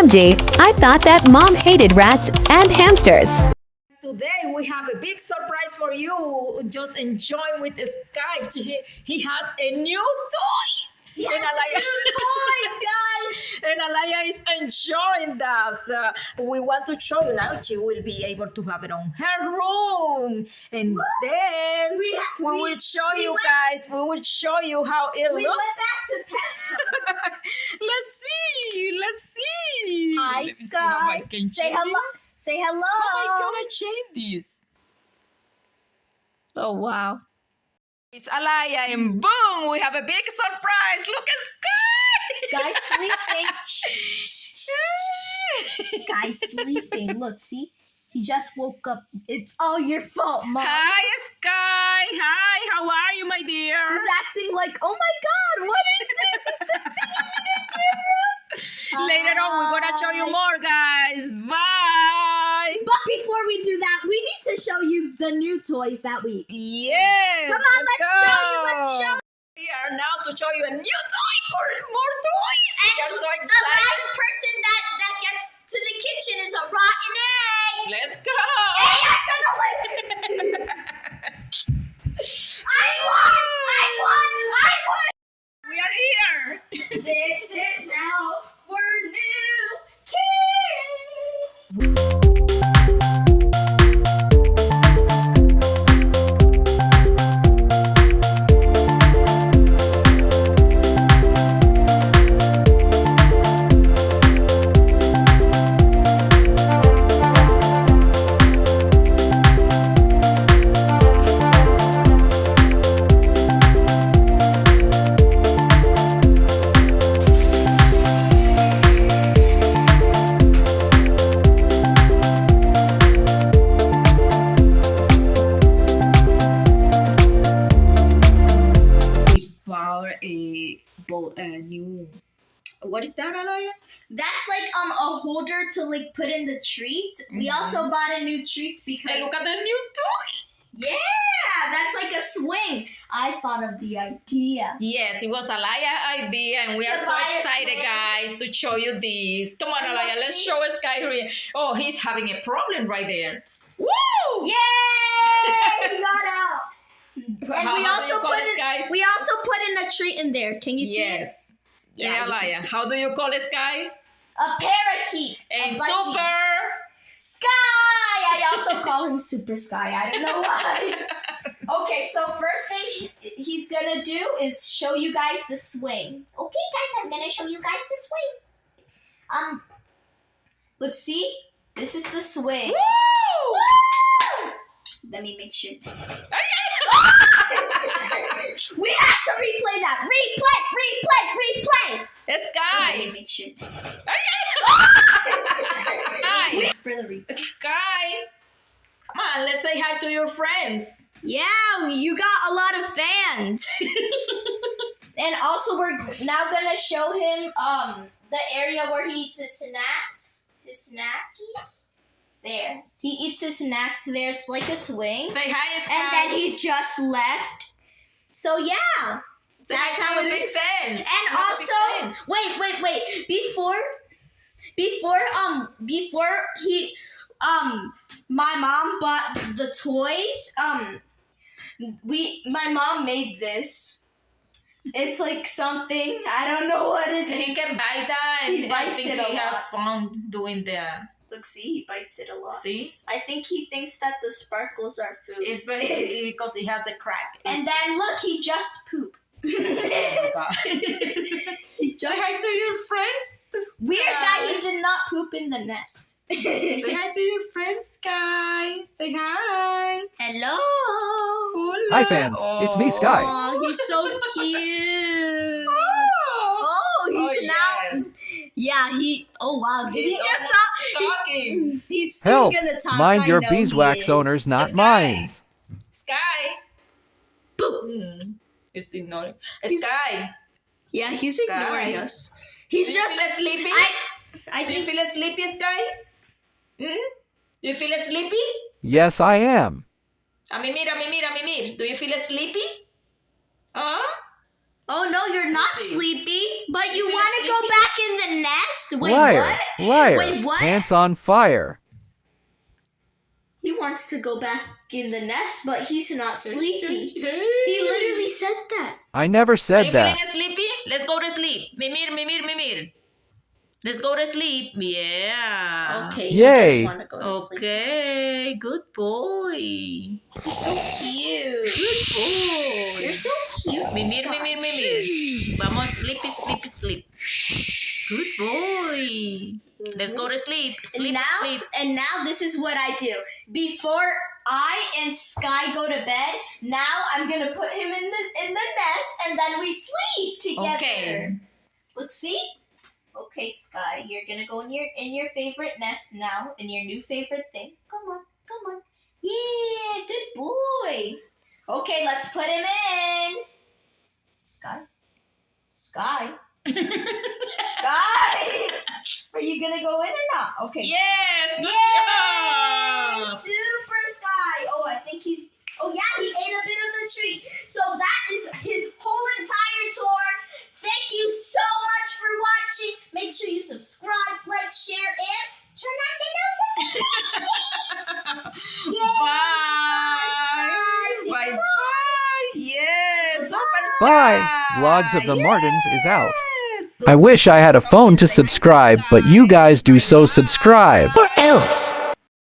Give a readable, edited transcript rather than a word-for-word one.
OMG, I thought that mom hated rats and hamsters. Today we have a big surprise for you. Just enjoy with Sky. He has a new toy. He has And Alaya- new toys, guys. And Alaya is enjoying that. We want to show you now. She will be able to have it on her room. And then we will show you guys. We will show you how it We looks. went back to pet. Let's see. Let's see. Hi, Let me see how I Sky. can Say change hello. this. Say hello. How am I gonna change this? Oh wow. It's Alaya, and boom, we have a big surprise. Look at Sky. Sky sleeping. Sky sleeping. Look, see? He just woke up. It's all your fault, Mom. Hi, Sky. Hi, how are you, my dear? He's acting like, oh my God, what is this? Is this thing in the camera? Later on, we're gonna show you more, guys. Bye. But before we do that, we need to show you the new toys that we. Yes. Come on, let's show you. Let's go. show. We are now to show you a new toy for more toys. We are so The excited. last person that gets to the kitchen is a rotten egg. Let's go. Hey, I'm gonna win. I won. We are here. This is our new kid. A new. What is that, Alaya? That's like a holder to like put in the treats. We also bought a new treats because And look at the new toy. yeah, that's like a swing. I thought of the idea. Yes, it was Alaya idea, and we are To so buy a excited, swing. guys, to show you this. Come on, And Alaya, let's let's see. show Sky here. Oh, he's having a problem right there. Woo! Yay! We got out. And How we do also you call put it, guys? we also put in a treat in there. Can you see it? Yes. Yeah, Yeah, you can Alaya. see. How do you call it, Sky? A parakeet. And a budgie. super. Sky! I also call him Super Sky. I don't know why. Okay, so first thing he's gonna do is show you guys the swing. Okay, guys, I'm gonna show you guys the swing. Let's see. This is the swing. Woo! Woo! Let me make sure. We have to replay that. Replay. Let me Sky. make sure. Hi. For the replay. Sky. Come on, let's say hi to your friends. Yeah, you got a lot of fans. And also we're now gonna show him the area where he eats his snacks. His snackies. There. He eats his snacks there. It's like a swing. Say hi, Sky. And then he just left. So yeah. Say That's hi how to it your big is. fans. And Your big also fans. wait. Before he my mom bought the toys. My mom made this. It's like something, I don't know what it is. He can bite that, and He I bites think it a he lot. has fun doing the. Look, see, he bites it a lot. See, I think he thinks that the sparkles are food. it's very because it has a crack. And then look, he just pooped. Oh my God. He Say just hi to your friends. weird that Sky. he did not poop in the nest. Say hi to your friends, Sky. Say hi. Hello. Hola. Hi, fans. It's me, Sky. Oh, he's so cute. Oh, Oh, he's now. yes. Yeah, he. Oh wow! Did he He's just almost talking. He's soon Help! gonna talk. Mind I your know he beeswax is. owners, not Sky. mine. Sky. Boop. It's ignoring. He's- Sky. Yeah, he's Sky. ignoring us. He Do you just. feel sleepy? I Do you think. feel sleepy, Sky? Hmm? Do you feel sleepy? Yes, I am. A mimir. Do you feel sleepy? Huh? Oh no, you're not see. sleepy, but you feel want to go sleepy? back in the nest? Wait, Liar. what? Liar. Wait, what? Pants on fire. He wants to go back in the nest, but he's not sleepy. He literally said that. I never Are said you that. feeling sleepy? Let's go to sleep. Mimir, mimir, mimir. Let's go to sleep. Yeah. Okay. Yay. He does want to go to sleep. Okay. Good boy. You're so cute. Good boy. You're so cute. Mimir, Sky. mimir, mimir. Vamos, sleepy, sleepy, sleep. Good boy. Let's go to sleep. Sleep, sleep. And now this is what I do. Before I and Sky go to bed, now I'm gonna put him in the nest, and then we sleep together. Okay. Let's see. Okay, Sky, you're gonna go in your favorite nest now, in your new favorite thing. Come on, come on. Yeah, good boy. Okay, let's put him in. Sky. Sky. Sky. Are you gonna go in or not? Okay. Yes. Good Yay! job. Super Sky. Oh, I think he's. Oh yeah, he ate a bit of the tree. So that is his whole entire tour. Thank you so much for watching. Make sure you subscribe, like, share, and turn on the notifications. Yay! Bye. Bye. Bye. Yes. Super Bye. Sky. Vlogs of the Martins is out. Yes. I wish I had a phone to subscribe, but you guys do so subscribe. Or else.